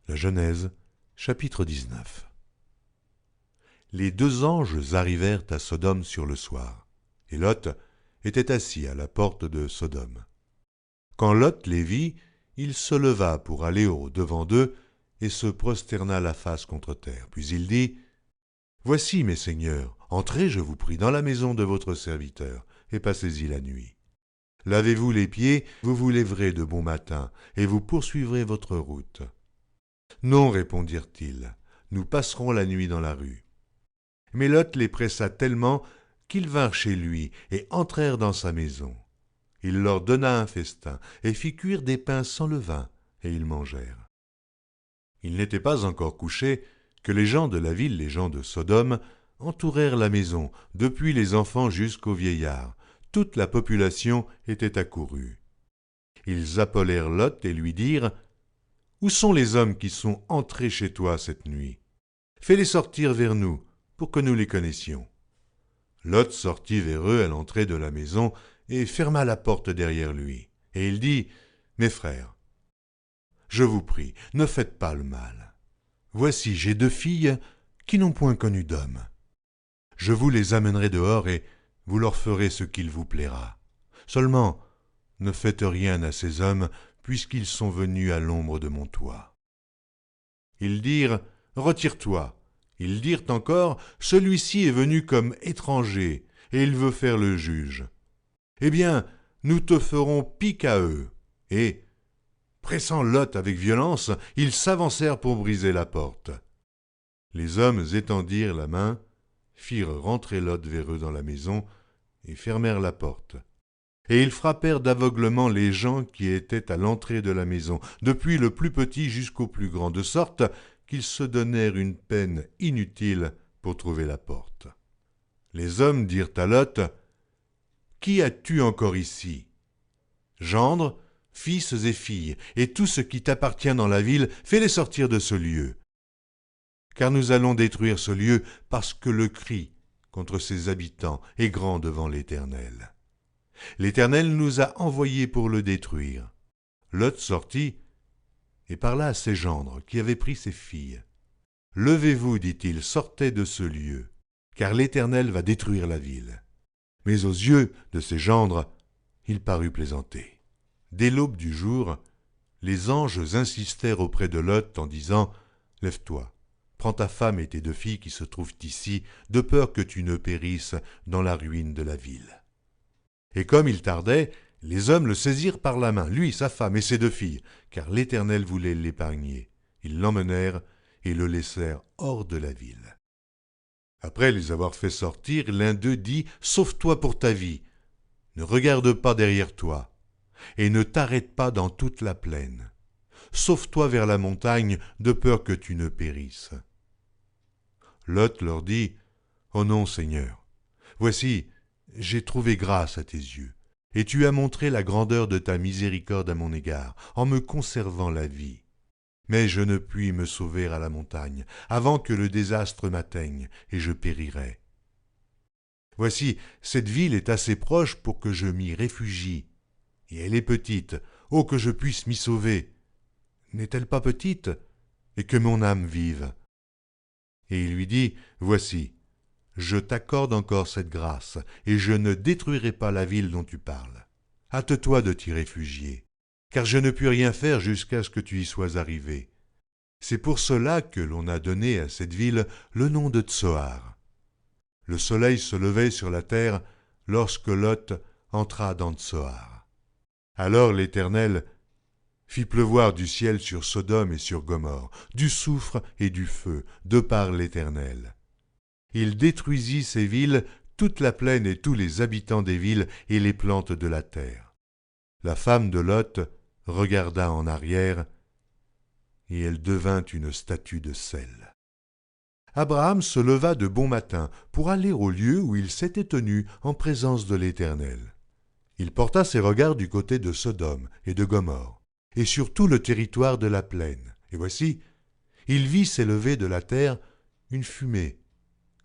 La Genèse, chapitre 19. Les deux anges arrivèrent à Sodome sur le soir, et Lot était assis à la porte de Sodome. Quand Lot les vit, il se leva pour aller au-devant d'eux et se prosterna la face contre terre. Puis il dit : « Voici, mes seigneurs, entrez, je vous prie, dans la maison de votre serviteur, et passez-y la nuit. Lavez-vous les pieds, vous vous lèverez de bon matin, et vous poursuivrez votre route. » « Non, répondirent-ils, nous passerons la nuit dans la rue. » Mais Lot les pressa tellement qu'ils vinrent chez lui et entrèrent dans sa maison. Il leur donna un festin et fit cuire des pains sans levain, et ils mangèrent. Il n'était pas encore couché que les gens de la ville, les gens de Sodome, entourèrent la maison, depuis les enfants jusqu'aux vieillards. Toute la population était accourue. Ils appelèrent Lot et lui dirent : « Où sont les hommes qui sont entrés chez toi cette nuit ? Fais-les sortir vers nous, pour que nous les connaissions. » Lot sortit vers eux à l'entrée de la maison et ferma la porte derrière lui. Et il dit : « Mes frères, je vous prie, ne faites pas le mal. Voici, j'ai deux filles qui n'ont point connu d'homme. Je vous les amènerai dehors et vous leur ferez ce qu'il vous plaira. Seulement, ne faites rien à ces hommes, puisqu'ils sont venus à l'ombre de mon toit. » Ils dirent : « Retire-toi. » Ils dirent encore : « Celui-ci est venu comme étranger, et il veut faire le juge. Eh bien, nous te ferons pis qu'à eux. » Et, pressant Lot avec violence, ils s'avancèrent pour briser la porte. Les hommes étendirent la main, firent rentrer Lot vers eux dans la maison, et fermèrent la porte. Et ils frappèrent d'aveuglement les gens qui étaient à l'entrée de la maison, depuis le plus petit jusqu'au plus grand, de sorte qu'ils se donnèrent une peine inutile pour trouver la porte. Les hommes dirent à Lot : « Qui as-tu encore ici ? Gendres, fils et filles, et tout ce qui t'appartient dans la ville, fais-les sortir de ce lieu. Car nous allons détruire ce lieu, parce que le cri contre ses habitants est grand devant l'Éternel. L'Éternel nous a envoyés pour le détruire. » Lot sortit et parla à ses gendres qui avaient pris ses filles. « Levez-vous, dit-il, sortez de ce lieu, car l'Éternel va détruire la ville. » Mais aux yeux de ses gendres, il parut plaisanter. Dès l'aube du jour, les anges insistèrent auprès de Lot en disant : « Lève-toi, prends ta femme et tes deux filles qui se trouvent ici, de peur que tu ne périsses dans la ruine de la ville. » Et comme il tardait, les hommes le saisirent par la main, lui, sa femme et ses deux filles, car l'Éternel voulait l'épargner. Ils l'emmenèrent et le laissèrent hors de la ville. Après les avoir fait sortir, l'un d'eux dit : « Sauve-toi pour ta vie, ne regarde pas derrière toi, et ne t'arrête pas dans toute la plaine. Sauve-toi vers la montagne, de peur que tu ne périsses. » Lot leur dit : « Oh non, Seigneur, voici, j'ai trouvé grâce à tes yeux, et tu as montré la grandeur de ta miséricorde à mon égard, en me conservant la vie. Mais je ne puis me sauver à la montagne, avant que le désastre m'atteigne, et je périrai. Voici, cette ville est assez proche pour que je m'y réfugie, et elle est petite, oh que je puisse m'y sauver. N'est-elle pas petite, et que mon âme vive ? » Et il lui dit : « Voici, je t'accorde encore cette grâce, et je ne détruirai pas la ville dont tu parles. Hâte-toi de t'y réfugier, car je ne puis rien faire jusqu'à ce que tu y sois arrivé. C'est pour cela que l'on a donné à cette ville le nom de Tsoar. » Le soleil se levait sur la terre lorsque Lot entra dans Tsoar. Alors l'Éternel fit pleuvoir du ciel sur Sodome et sur Gomorrhe, du soufre et du feu, de par l'Éternel. Il détruisit ces villes, toute la plaine et tous les habitants des villes et les plantes de la terre. La femme de Lot regarda en arrière, et elle devint une statue de sel. Abraham se leva de bon matin pour aller au lieu où il s'était tenu en présence de l'Éternel. Il porta ses regards du côté de Sodome et de Gomorrhe, et sur tout le territoire de la plaine. Et voici, il vit s'élever de la terre une fumée,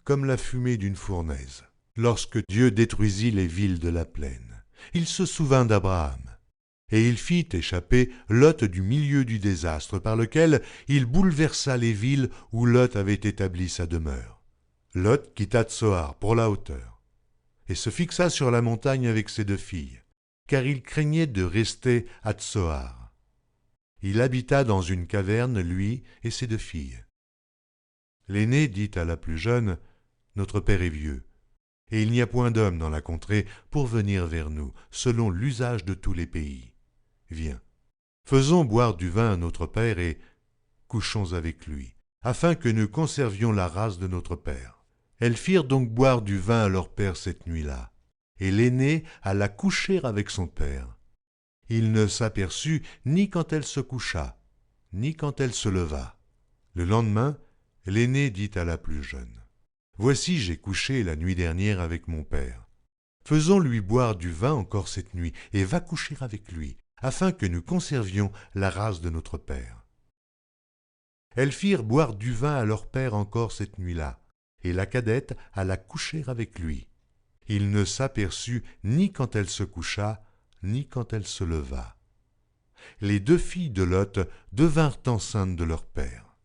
comme la fumée d'une fournaise. Lorsque Dieu détruisit les villes de la plaine, il se souvint d'Abraham. Et il fit échapper Lot du milieu du désastre par lequel il bouleversa les villes où Lot avait établi sa demeure. Lot quitta Tsoar pour la hauteur et se fixa sur la montagne avec ses 2 filles, car il craignait de rester à Tsoar. Il habita dans une caverne, lui et ses 2 filles. L'aînée dit à la plus jeune, « Notre père est vieux, et il n'y a point d'homme dans la contrée pour venir vers nous, selon l'usage de tous les pays. Viens, faisons boire du vin à notre père et couchons avec lui, afin que nous conservions la race de notre père. » Elles firent donc boire du vin à leur père cette nuit-là, et l'aînée alla coucher avec son père. Il ne s'aperçut ni quand elle se coucha, ni quand elle se leva. Le lendemain, l'aînée dit à la plus jeune, « Voici, j'ai couché la nuit dernière avec mon père. Faisons-lui boire du vin encore cette nuit, et va coucher avec lui, afin que nous conservions la race de notre père. » Elles firent boire du vin à leur père encore cette nuit-là, et la cadette alla coucher avec lui. Il ne s'aperçut ni quand elle se coucha, ni quand elle se leva. Les 2 filles de Lot devinrent enceintes de leur père.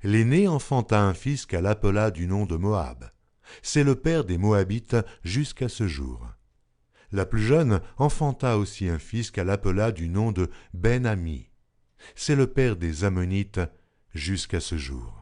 L'aînée enfanta un fils qu'elle appela du nom de Moab. C'est le père des Moabites jusqu'à ce jour. La plus jeune enfanta aussi un fils qu'elle appela du nom de Ben-Ami. C'est le père des Ammonites jusqu'à ce jour.